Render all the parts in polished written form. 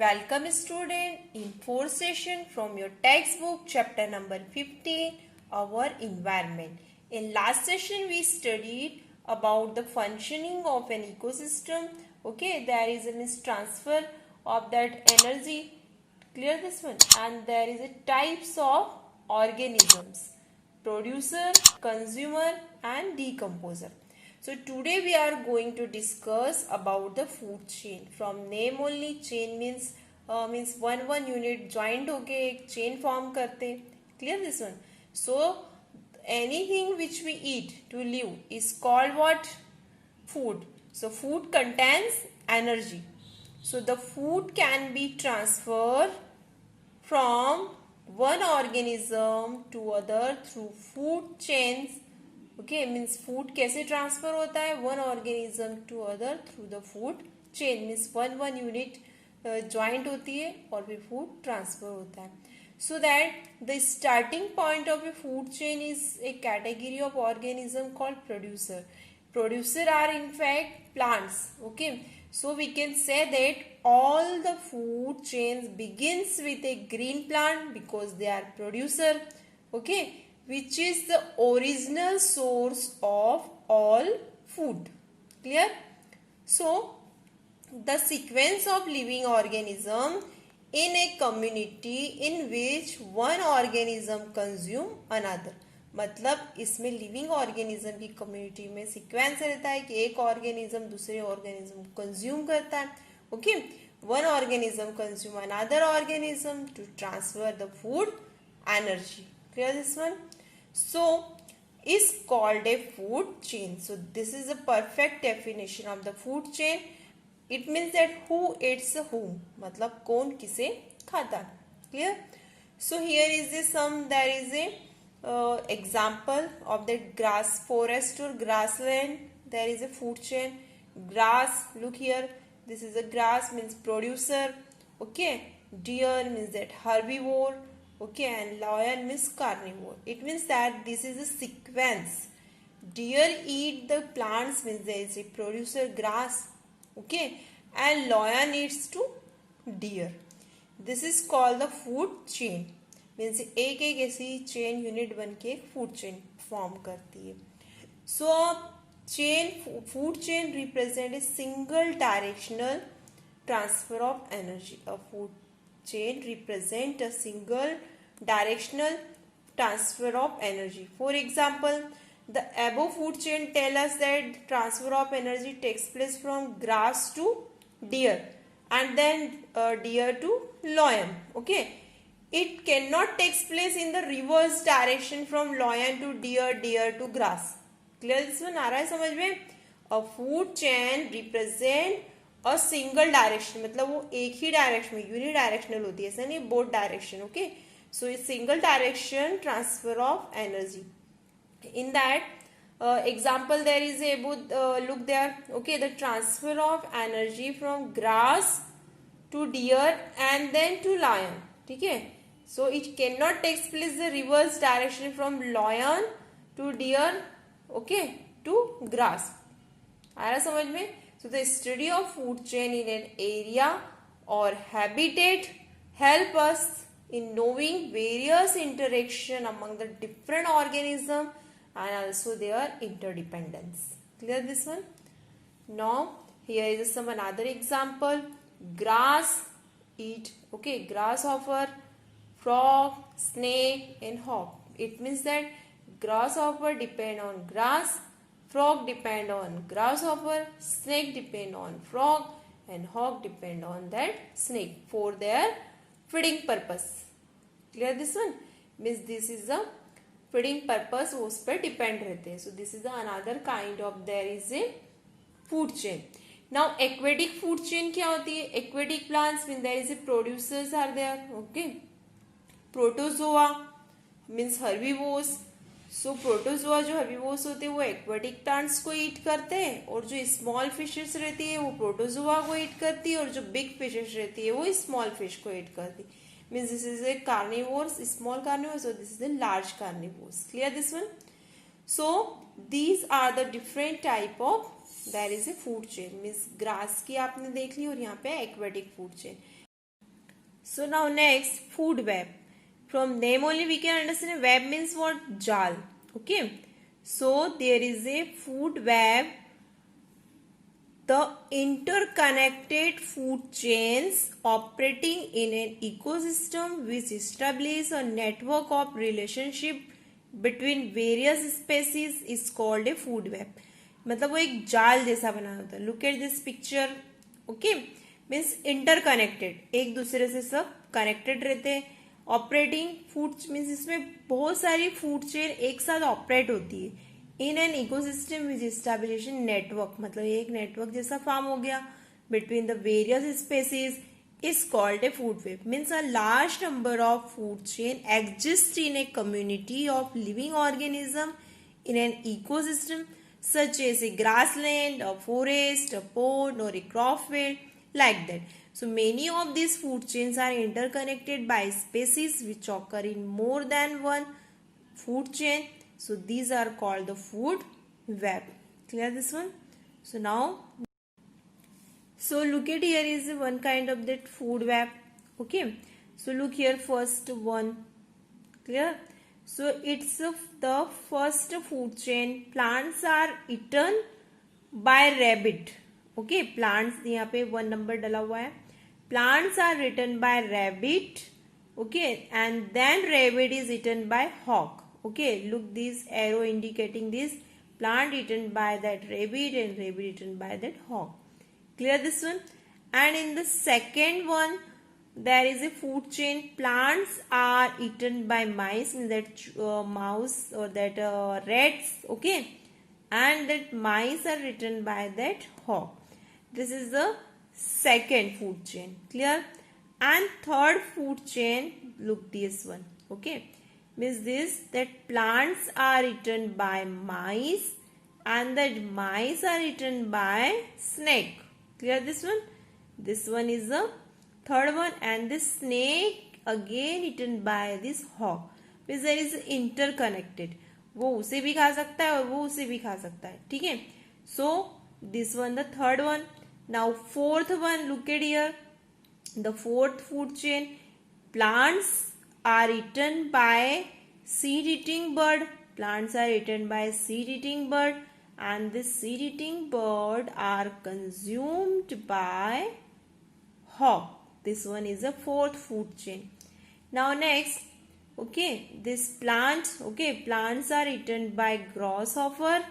Welcome student in fourth session from your textbook chapter number 15 our environment. In last session we studied about the functioning of an ecosystem. Okay, there is a transfer of that energy. Clear this one? And there is a types of organisms: producer, consumer and decomposer. So today we are going to discuss about the food chain. From name only, chain means one unit joined होके एक chain form करते. Clear this one? So anything which we eat to live is called what? Food. So food contains energy. So the food can be transferred from one organism to other through food chains. Okay, means food कैसे transfer होता है? One organism to other through the food chain. Means one unit joint होती है और फिर food transfer होता है. So that the starting point of a food chain is a category of organism called producer. Producer are in fact plants. Okay, so we can say that all the food chains begins with a green plant because they are producer. Okay, which is the original source of all food. Clear? So the sequence of living organism in a community in which one organism consume another. मतलब इसमें living organism की community में sequence रहता है कि एक organism दूसरे organism consume करता है. Okay, one organism consume another organism to transfer the food energy. Clear this one? So is called a food chain. So this is a perfect definition of the food chain. It means that who eats whom, मतलब कौन किसे खाता. Clear? So here is a there is a example of the grass forest or grassland. There is a food chain. Grass, look here, this is a grass means producer. Okay, deer means that herbivore. Okay, and lion means carnivore. It means that this is a sequence. Deer eat the plants means there is a producer grass. Okay, and lion eats to deer. This is called the food chain. Means एक एक ऐसी chain unit बन के food chain form करती है. So chain food chain represent a single directional transfer of energy. A food chain represent a single directional transfer of energy. For example, the above food chain tell us that transfer of energy takes place from grass to deer and then deer to lion. Okay, it cannot takes place in the reverse direction from lion to deer, deer to grass. Clear this one? आ रहा है समझ में? A food chain represent a single direction. मतलब वो एक ही direction में unidirectional होती है, ऐसा नहीं both direction. Okay, so it's single direction transfer of energy. In that example there is a look there. Okay, the transfer of energy from grass to deer and then to lion. ठीक है, so it cannot takes place the reverse direction from lion to deer. Okay, to grass. आ रहा समझ में? So the study of food chain in an area or habitat help us in knowing various interaction among the different organisms and also their interdependence. Clear this one? Now here is some another example. Grass eat, okay, grasshopper, frog, snake and hawk. It means that grasshopper depend on grass, frog depend on grasshopper, snake depend on frog and hawk depend on that snake for their feeding purpose. Clear this one? Means this is the feeding purpose, उस पर depend रहते हैं. So this is the another kind of there is a food chain. Now aquatic food chain क्या होती है? Aquatic plants mean there is a producers are there. Okay, protozoa means herbivores. So protozoa जो herbivores होते हैं वो aquatic plants को eat करते हैं और जो small fishes रहती है वो protozoa को eat करती है और जो big fishes रहती है वो small fish को eat करती है. Means this is a carnivores, small carnivores, so this is the large carnivores. Clear this one? So these are the different type of there is a food chain. Means grass की आपने देख ली और यहाँ पे aquatic food chain. So now next, food web. From name only we can understand web means what? Jal. Okay. So there is a food web. The interconnected food chains operating in an ecosystem which establish a network of relationship between various species is called a food web. मतलब वो एक जाल जैसा बना होता है. Look at this picture. Okay. Means interconnected, एक दूसरे से सब कनेक्टेड रहते हैं. ऑपरेटिंग फूड मीन्स इसमें बहुत सारी फूड चेन एक साथ ऑपरेट होती है. In an ecosystem which establish network, मतलब एक नेटवर्क जैसा फॉर्म हो गया between the various species is called a food web. Means a large number of food chain exist in a community of living organism in an ecosystem such as a grassland, a forest, a pond or a crop field, like that. So many of these food chains are interconnected by species which occur in more than one food chain. So these are called the food web. Clear this one? So now, so look at here is one kind of that food web. Okay. So look here, first one. Clear? So it's the first food chain. Plants are eaten by rabbit. Okay, plants यहाँ पे 1 नंबर डला हुआ है. Plants are eaten by rabbit. Okay, and then rabbit is eaten by hawk. Okay, look this arrow indicating this plant eaten by that rabbit and rabbit eaten by that hawk. Clear this one? And in the second one, there is a food chain. Plants are eaten by mice, in that mouse or that rats. Okay, and that mice are eaten by that hawk. This is the second food chain. Clear? And third food chain, look this one. Okay, means this, that plants are eaten by mice and that mice are eaten by snake. Clear this one? This one is the third one, and this snake again eaten by this hawk. Means there is interconnected. वो उसे भी खा सकता है और वो उसे भी खा सकता है. ठीक है? So this one the third one. Now fourth one, look at here. The fourth food chain. Plants are eaten by seed-eating bird. Plants are eaten by seed-eating bird, and this seed-eating bird are consumed by hawk. This one is the fourth food chain. Now next, okay, this plant, okay, plants are eaten by grasshopper.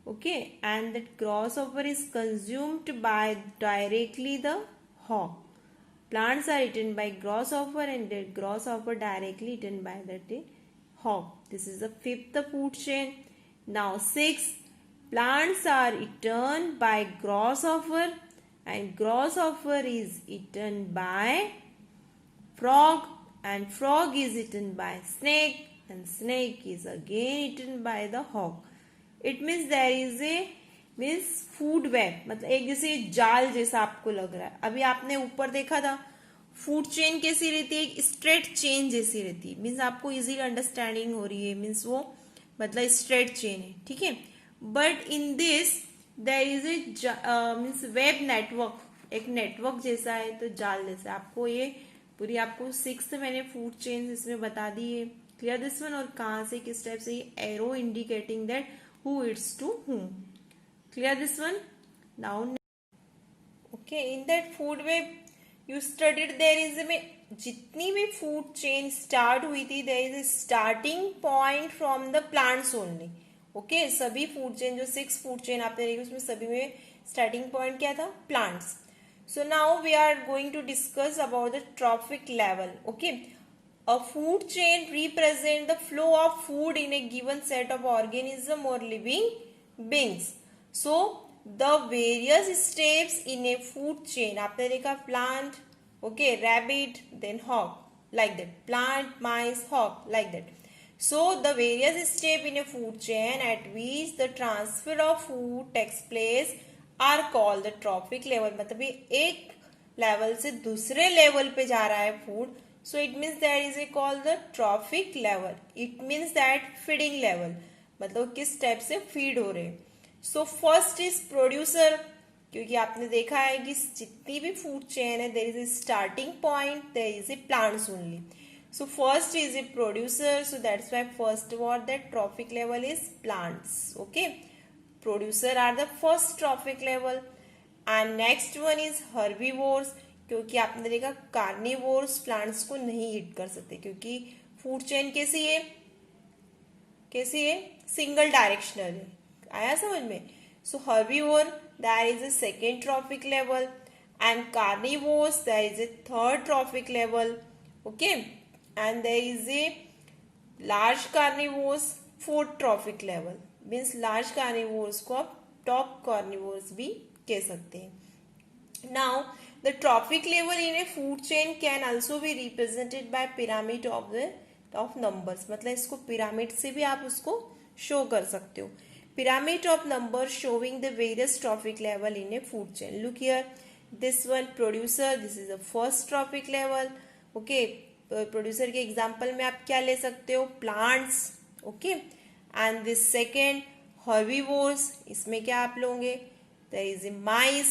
Okay, and that grasshopper is consumed by directly the hawk. Plants are eaten by grasshopper and the grasshopper directly eaten by the hawk. This is the fifth food chain. Now sixth, plants are eaten by grasshopper and grasshopper is eaten by frog and frog is eaten by snake and snake is again eaten by the hawk. It means there is a means food web, मतलब एक जैसे जाल जैसा आपको लग रहा है. अभी आपने ऊपर देखा था फूड चेन कैसी रहती है, एक स्ट्रेट चेन जैसी रहती है. मीन्स आपको इजीली अंडरस्टैंडिंग हो रही है. मीन्स वो मतलब स्ट्रेट चेन है. ठीक है, but in this there is a means web network, एक नेटवर्क जैसा है, तो जाल जैसा. आपको ये पूरी आपको 6 मैंने फूड चेन इसमें बता दी है. Clear this one? और कहाँ से किस टाइप से ये arrow indicating that who it's to whom. Clear this one? Now, okay, in that food web you studied there is a जितनी भी food chain start हुई थी, there is a starting point from the plants only. Okay, सभी food chain जो 6 food chain आपने देखी उसमें सभी में starting point क्या था? Plants. So now we are going to discuss about the trophic level. Okay, a food chain represent the flow of food in a given set of organism or living beings. So the various steps in a food chain, आपने देखा plant, okay, rabbit, then hawk, like that. Plant, mice, hawk, like that. So the various steps in a food chain at which the transfer of food takes place are called the trophic level. मतलब ये एक level से दूसरे level पे जा रहा है food. So it means there is a called the trophic level. It means that feeding level, मतलब किस टाइप से फीड हो रहे हैं. So first is producer. क्योंकि आपने देखा है कि जितनी भी फूड चेन है there is a starting point, there is a plants only. So first is a producer, so that's why first word that trophic level is plants. Okay, producer are the first trophic level. And next one is herbivores, क्योंकि आपने देखा carnivores plants को नहीं hit कर सकते, क्योंकि food chain कैसी है, सिंगल डायरेक्शनल है. आया समझ में? So herbivore that is a second trophic level and carnivores that is a third trophic level. Okay, and there is a large carnivores fourth trophic level. Means large carnivores को आप top carnivores भी कह सकते हैं. Now the trophic level in a food chain can also be represented by pyramid of numbers. मतलब इसको pyramid से भी आप उसको शो कर सकते हो. Pyramid of number showing the various trophic level in a food chain. Look here, this one producer, this is the first trophic level. Okay, producer के एग्जाम्पल में आप क्या ले सकते हो, plants. Okay, and this second herbivores, इसमें क्या आप लोगे, there is a mice.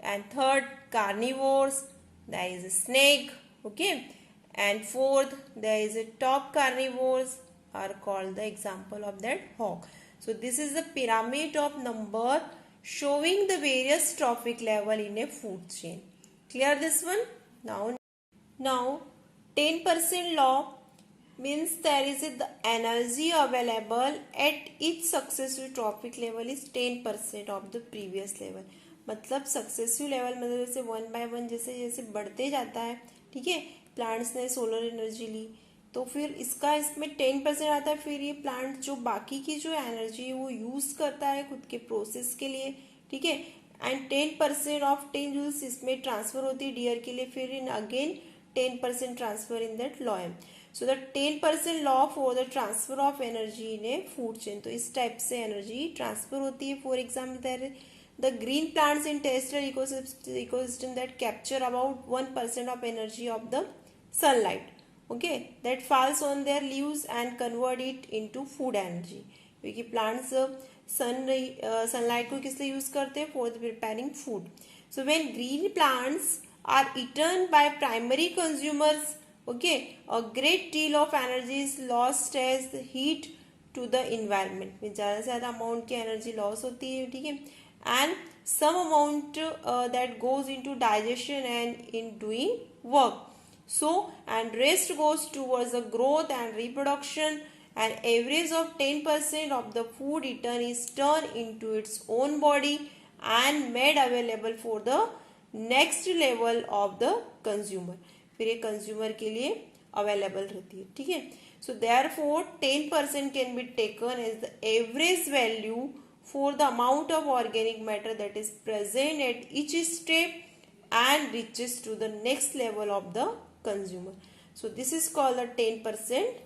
And third carnivores, there is a snake. Okay, and fourth there is a top carnivores are called the example of that hawk. So this is the pyramid of number showing the various trophic level in a food chain. Clear this one? Now 10% law means there is the energy available at each successive trophic level is 10% of the previous level. मतलब successive level मतलब जैसे 1 by 1 जैसे जैसे बढ़ते जाता है, ठीक है, प्लांट्स ने सोलर एनर्जी ली तो फिर इसका इसमें 10% आता है. फिर ये प्लांट जो बाकी की जो एनर्जी है वो यूज करता है खुद के प्रोसेस के लिए, ठीक है. एंड 10% ऑफ 10 जूल्स इसमें ट्रांसफर होती है डियर के लिए. फिर in again 10% transfer in that loam. So the 10% law for the transfer of energy in a food chain. तो इस टाइप से एनर्जी ट्रांसफर होती है. For example there the green plants in terrestrial ecosystem that capture about 1% of energy of the sunlight. Okay, that falls on their leaves and convert it into food energy. क्योंकि plants sunlight को किस लिए use करते हैं, for the preparing food. So when green plants are eaten by primary consumers, okay, a great deal of energy is lost as heat to the environment. में ज़्यादा से ज़्यादा अमाउंट की एनर्जी लॉस होती है, ठीक है. And some amount that goes into digestion and in doing work. So and rest goes towards the growth and reproduction. And average of 10% of the food eaten is turned into its own body and made available for the next level of the consumer. फिर ये consumer के लिए available रहती है, ठीक है. So therefore 10% can be taken as the average value for the amount of organic matter that is present at each step and reaches to the next level of the consumer. So this is called the 10%